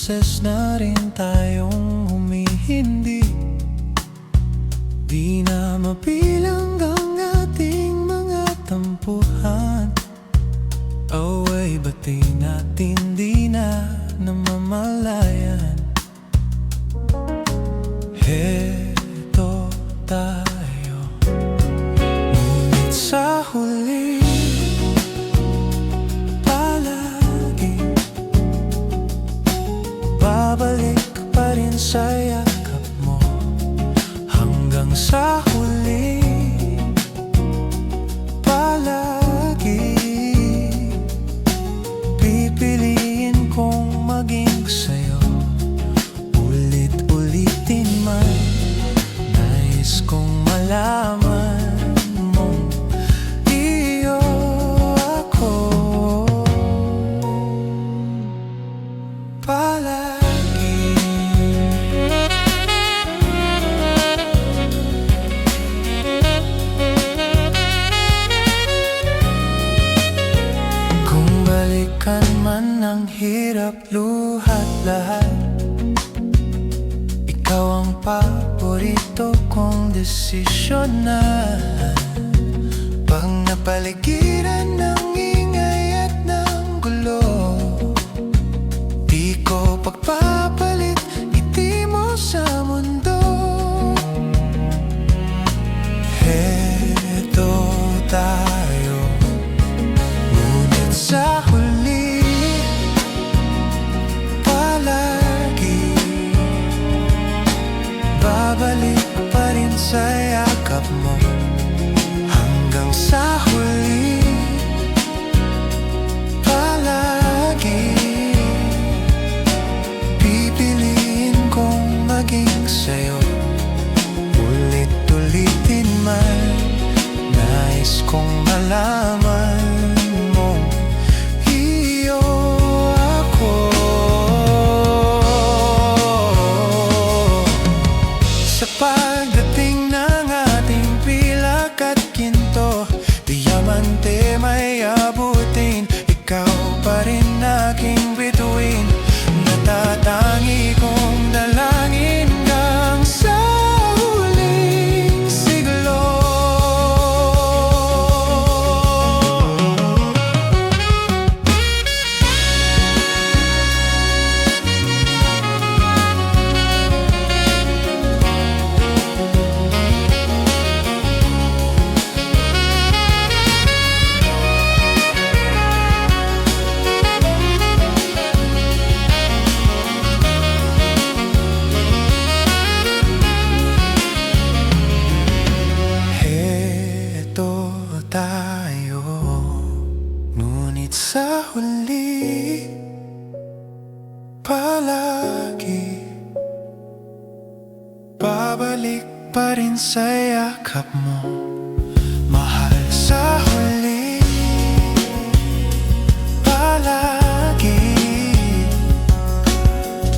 beses na rin tayong humihindi. Di na mabilang ang ating mga tampuhan. Away bati natin di na namamalayan. Heto tayo, ngunit sa huli palagi babalik pa rin sa yakap mo. Hanggang sa huli palagi pipiliin kong maging sa'yo. Ulit-ulitin man, nais kong malaman mong iyo ako palagi. Kung balikan man ang hirap, luhat lahat, ikaw ang paborito kong desisyonan. Pag napaligiran ng ingay at ng gulo, di ko pagpapalit ngiti mo sa mundo. Heto tayo, ngunit sa huli palagi babalik pa rin sa yakap mo. Hanggang sa huli palagi pipiliin kong maging sa'yo. Ulit-ulitin man, nais kong malaman mong iyo ako. Sa pagdating ng ating pilak at ginto, diamante may abutin, ikaw pa rin aking bituin. Natatangi kong dalangin hanggang sa huling siglo. Heto tayo, ngunit sa huli palagi babalik pa rin sa yakap mo. Mahal, sa huli palagi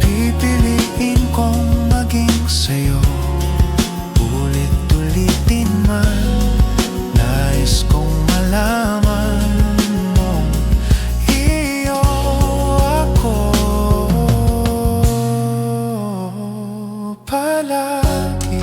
pipiliin kong maging sa'yo. Ulit-ulitin man, nais kong malaman mong iyo ako palagi.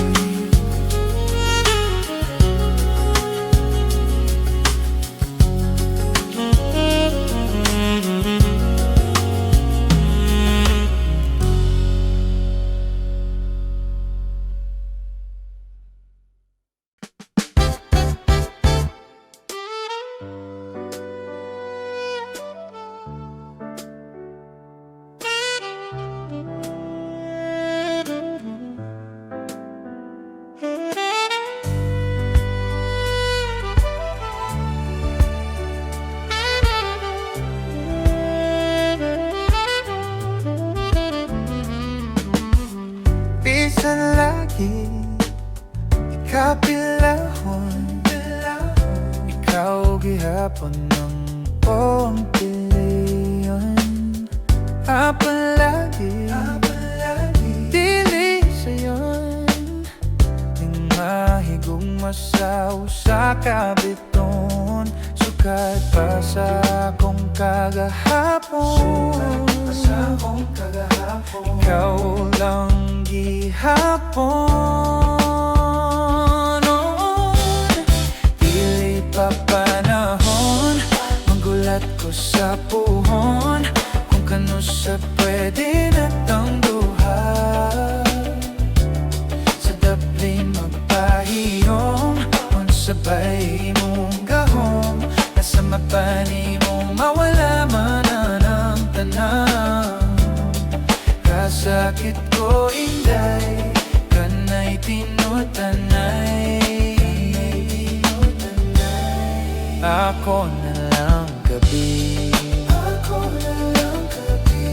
Bisan lagi ikapilahon, ikaw gihapon ng buong pilihan. Apalagi dili sayon, ning mahigugma sa usa ka biton. Sukat pa sa akong kagahapon. masahong kagahapon. Ikaw lang gihapon. Noon, dili pa panahon, magulat ko sa puhon, kung kano sa pwede natang duha. Sa dapli magpahiyom, unsabay mong gahom, nasa mapani mo mawala man ang tanang. Kasakit ko inday, kanay tinutanay. Ako na lang gabi, ako na lang gabi.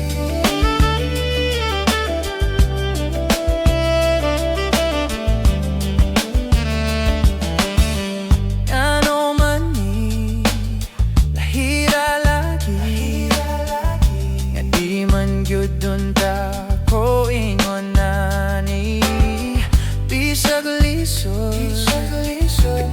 Ano man ni lahira lagi, nga di man gyud dun ta ko ingon na ni. Bisag lisod,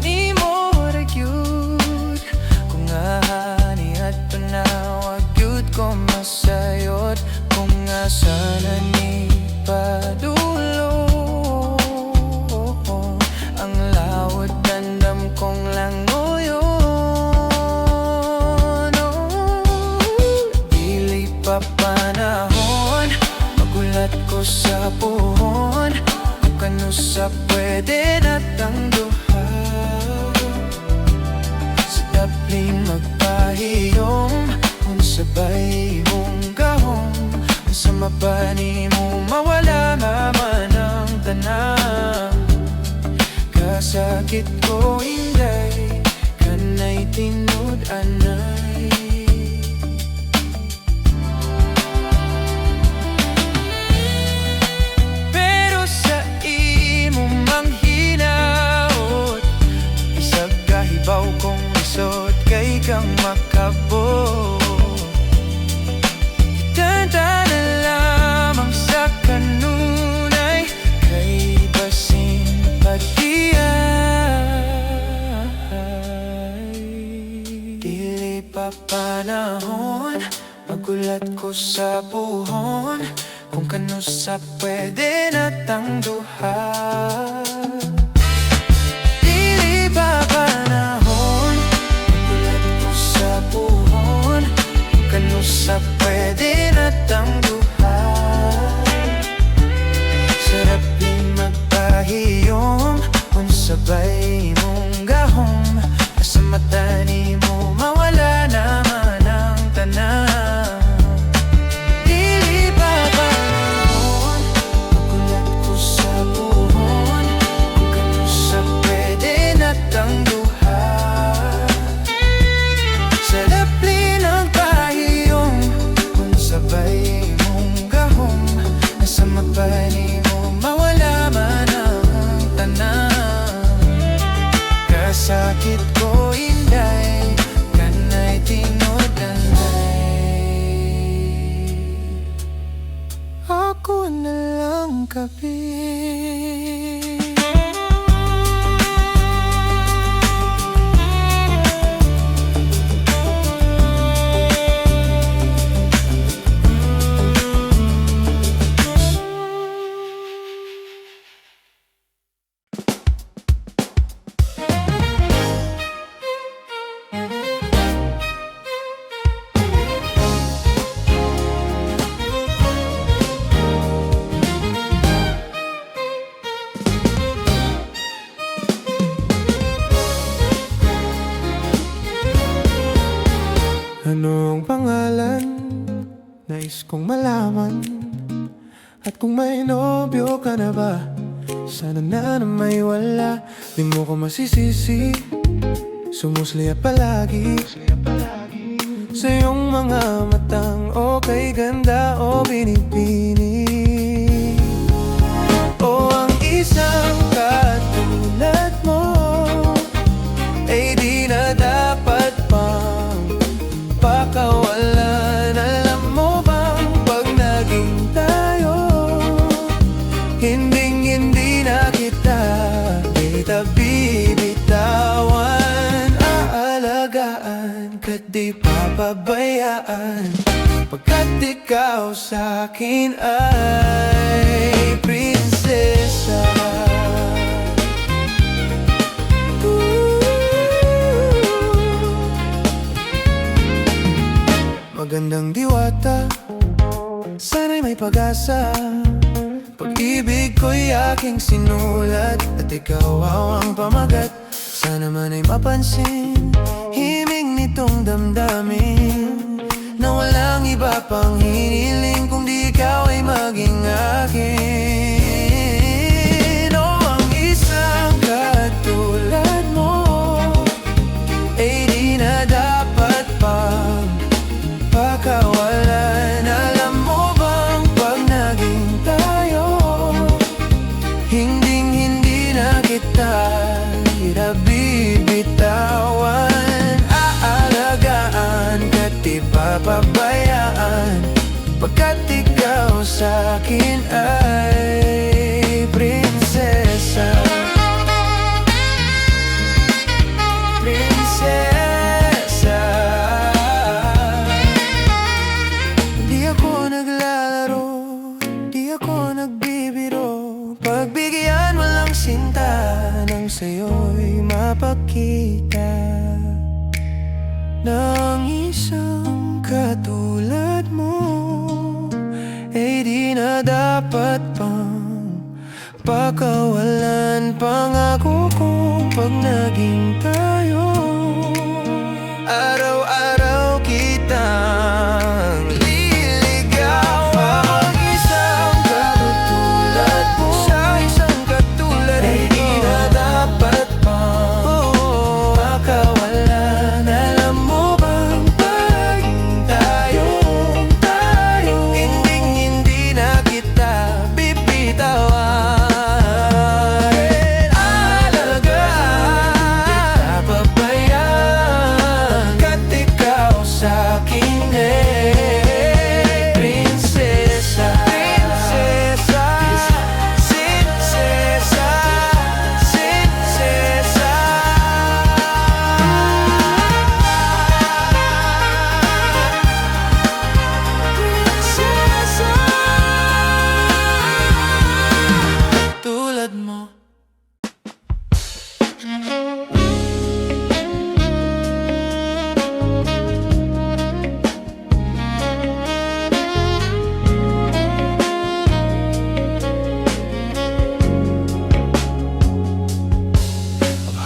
ni mo ragyud, kung ahani ato na wag gyud ko masayod, kung asana ni padulo. Ang lawod dandam kong langoyon. Dili pa panahon, magulat ko sa puhon, kung kano sa pwede natang duha. Sa dapling magpahiyom, unsabay mong gahom, sa mapani mo mawala naman ang tanang. Kasakit ko inday, kanay tinud-anay. Pero sa imo mang hinaot, isag kahibaw kong isot kay kang makabot. Itanta na lamang sa kanunay, kay basin pagtiyay. Dili pa panahon, magulat ko sa puhon, kung kano sa pwede natang duha. Dili pa panahon, magulat ko sa puhon, kung kano sa pwede natang duha. Sarap din magpahiyom, unsabay mong gahom, sa mata ni mo mawala naman ang tanang. Dili pa panahon, magulat ko sa puhon, kung kano sa pwede natang duha. Sa dapli ng pahiyom, unsabay mong gahom, nasa mapani mo mawala man ang tanang. Kasakit ko inday, kanay tinud-anay. Ako na lang gabi. Anong pangalan? Nais kong malaman. At kung may nobyo ka na ba, sana na may wala. Di mo ko masisisi, sumusliya palagi sa iyong mga matang okay ganda o binibini. O ang isang katulad mo ay di na dapat pang pakawalan. Alam mo bang pag naging tayo, hinding-hindi na kita bitabitawan. Aalagaan ka't di papabayaan, pagkat ikaw sa'kin ay prinsesa. Magandang diwata, sana'y may pag-asa. Pag-ibig ko'y aking sinulat, at ikaw ang pamagat. Sana man ay mapansin, himig nitong damdamin, na walang iba pang hiniling kung di ikaw ay maging akin. O ang isang katulad mo ay di na dapat pang pakawalan. Alam mo bang pag naging tayo, hinding-hindi na kita bibitawan. Aalagaan ka't di papabayaan, pagkat ikaw sa'kin ay prinsesa. Prinsesa. Di ako naglalaro, di ako nagbibiro, pagbigyan mo lang sinta nang sa'yo'y mapakita ng isang katulad mo ay di na dapat pang pakawalan. Pangako kong pag naging tayo, araw-araw kitang liligawan. Ang isang katulad mo, sa isang katulad ay di na dapat pang pakawalan. Alam mo bang paging tayo, hinding-hindi na kita bibitawan. Alagaan, papabayaan, kat ikaw sa'kin ay prinsesa. Prinsesa, prinsesa, prinsesa. Prinsesa, tulad mo.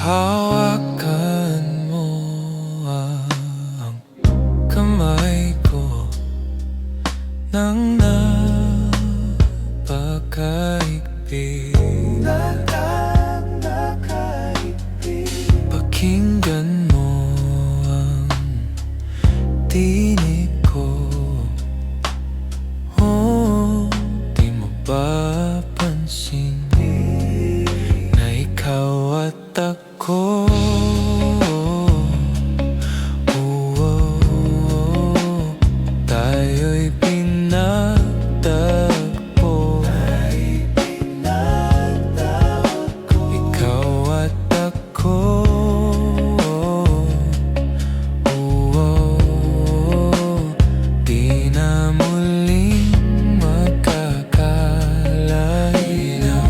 Hawakan mo ang kamay ko nang napakaigpit. Pakinggan mo ang tinig ko. Oh, di mo ba pansin na ikaw at ako? Tayo'y pinagtagpo. Ikaw at ako. Di na muling magkakalayo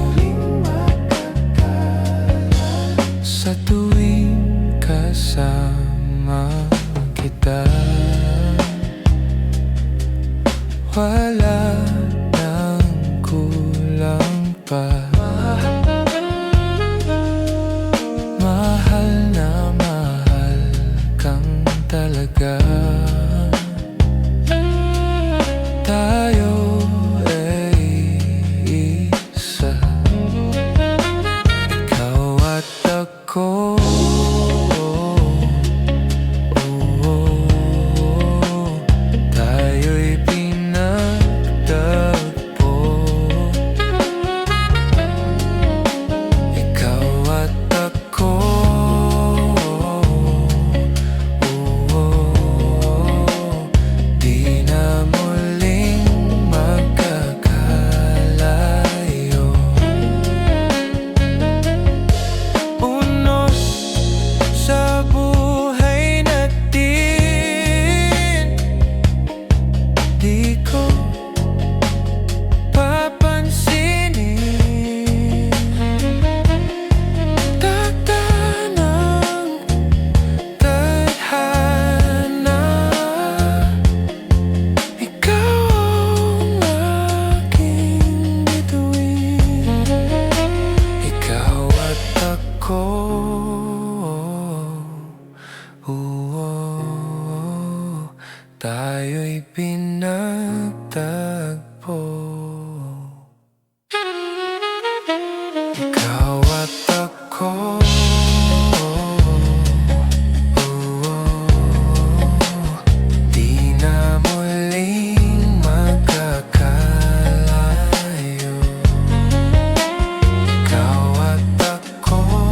sa tuwing kasama kita. Wala nang kulang pa. Mahal na mahal kang talaga. Tayo ay isa, ikaw at ako. Tayo'y pinagtagpo. Ikaw at ako. tayo'y pinagtagpo. Ikaw at ako, di na muling magkakalayo. Ikaw at ako,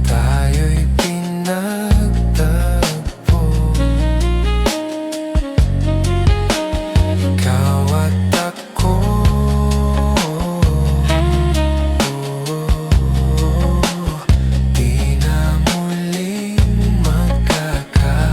tayo'y pinagtagpo. Ikaw at ako, di na muling magkakalayo.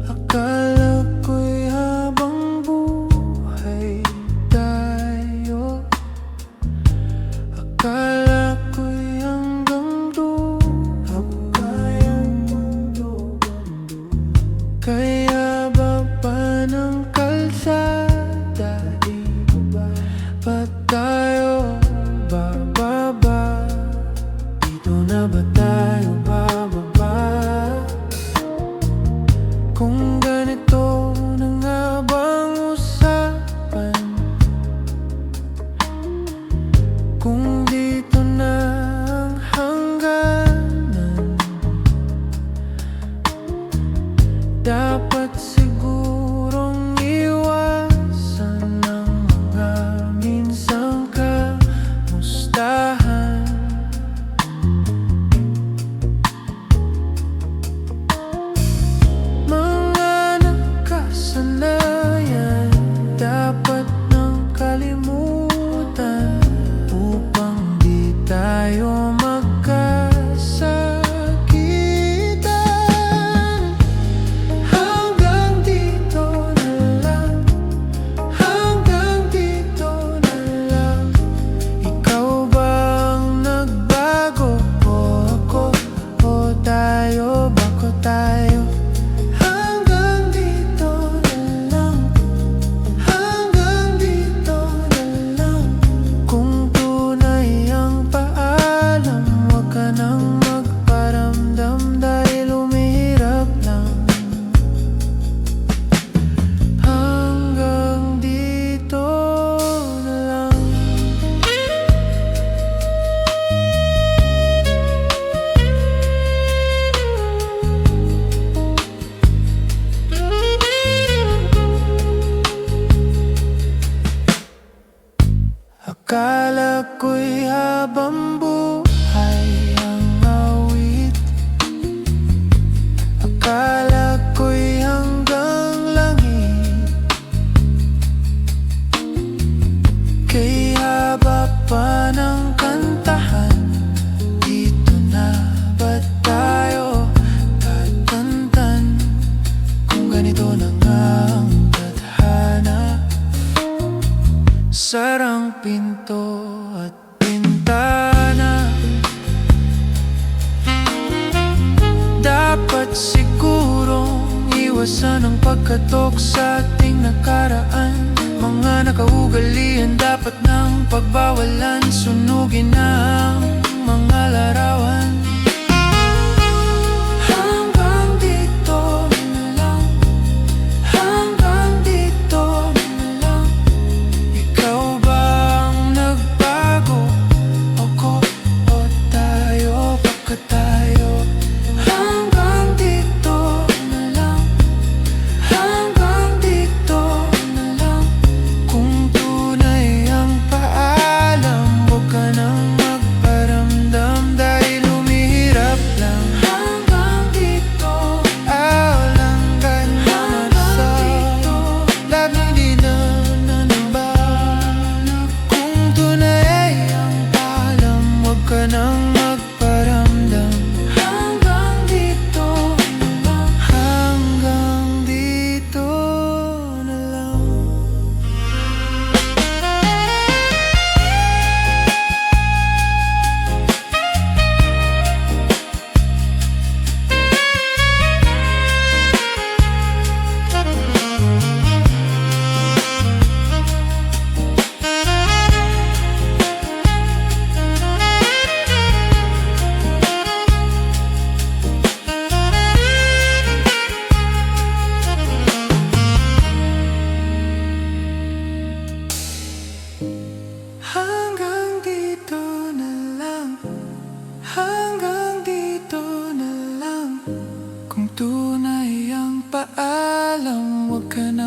Akala ko'y habang buhay tayo, akala ko'y hanggang dulo, kaya baba ng kalsada, ba't tayo bababa? Dito na ba tayo bababa? Kung ganito na nga bang usapan, kung dito na ang hangganan, dapat sigurong iwasan ang mga minsang kamustahan. Mga nakasanayan dapat nang kalimutan upang di tayo magkasakitan. Hanggang dito na lang, hanggang dito na lang. Ikaw ba ang nagbago o ako o tayo? Bako tayo? Hanggang dito na lang, hanggang dito na lang. Kung tunay ang paalam, huwag ka nang magparamdam dahil umihirap lang. Hanggang dito na lang. Akala ko'y habang buhay ang awit, akala ko'y hanggang langit, kaya haba pa ng kantahan. Dito na ba tayo tatantan? Kung ganito na nga ang tadhana, sarang pinto at pintana. Dapat sigurong iwasan ang pagkatok sa ating nakaraan. Mga nakaugalian dapat nang pagbawalan. Sunugin na ang mga larawan. Hanggang dito na lang, hanggang dito na lang. Ikaw ba ang nagbago? Ako o tayo? Baka tayo? Hanggang dito na lang, hanggang dito na lang. Kung tunay ang paalam, huwag ka nang magparamdam dahil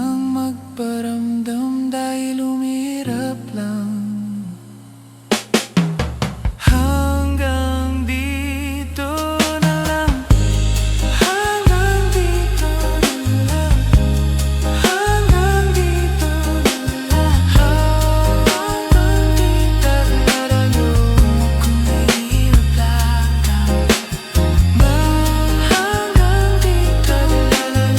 nang magparamdam dahil umirap lang. Hanggang dito na lang, hanggang dito na lang, hanggang dito na lang, hanggang dito na lang. Kung nahihirap lang, hanggang dito na lang, hanggang dito na lang.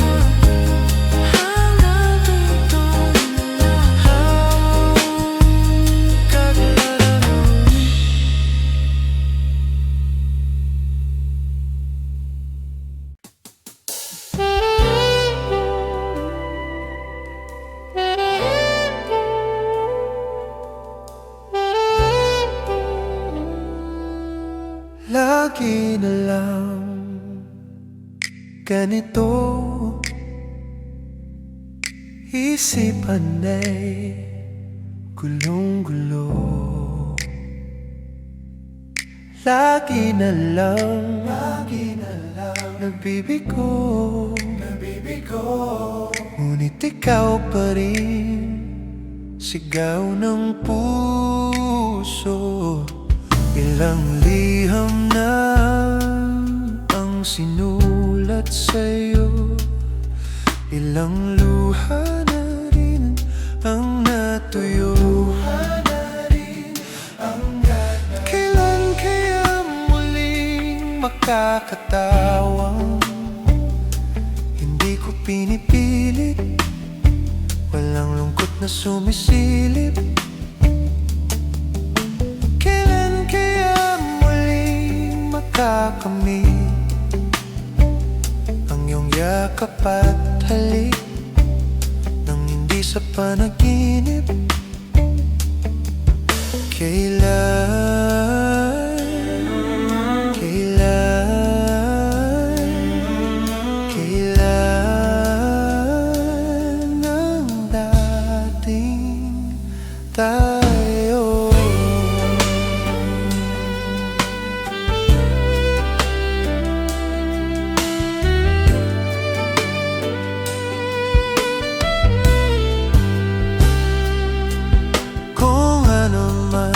Lagi na lang ganito, isipan ay gulong-gulo. Lagi na lang nagbibigo, ngunit ikaw pa rin sigaw ng puso. Ilang liham na ang sinulat sa'yo, ilang luha na rin ang natuyo. Kailan kaya muling makakatawang hindi ko pinipilit, walang lungkot na sumisilip. Kailan kaya muling makakamit ang iyong yakap at halik nang hindi sa panaginip? Kailan ang dating tayo? Kung ano man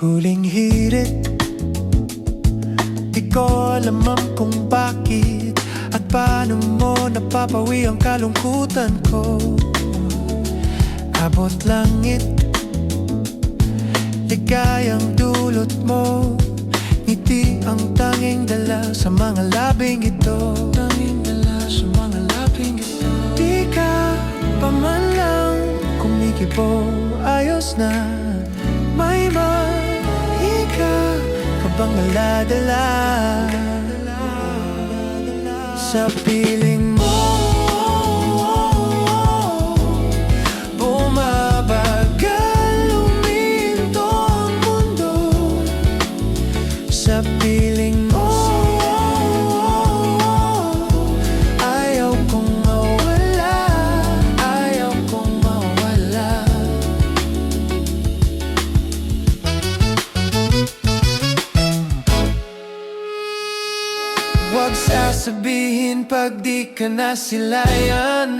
Huling hirit, di ko alam kung bakit at paano mo napapawi ang kalungkutan ko. Abot langit, ligayang dulot mo, ngiti ang tanging dala sa mga labing ito. Tanging dala sa mga labing ito. Di ka pa man lang kumikibo, ayos na. May mahika ka bang naladala sa piling mo? Bumabagal huminto ang mundo sa piling mo. Ayaw kong mawala, ayaw kong mawala. Huwag sasabihin pag di ka nasilayan,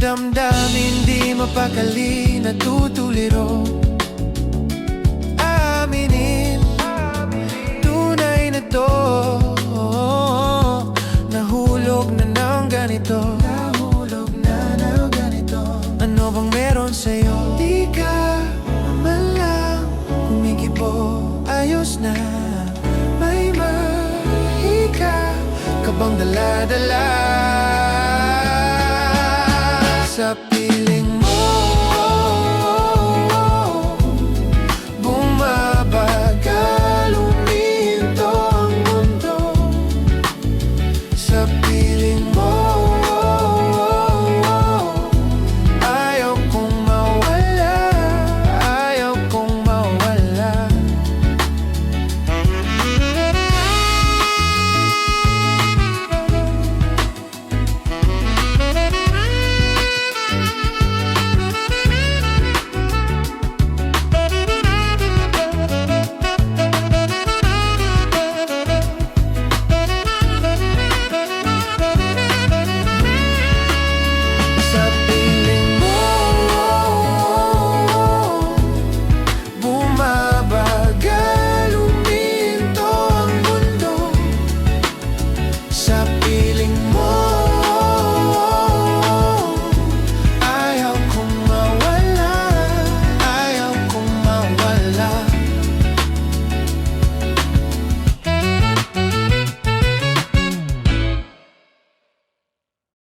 damdamin di mapakali, natutuliro. Aminin, tunay na to, nahulog na ng ganito. Ano bang meron sa'yo? Di ka man lang kumikibo, ayos na. May mahika ka bang dala-dala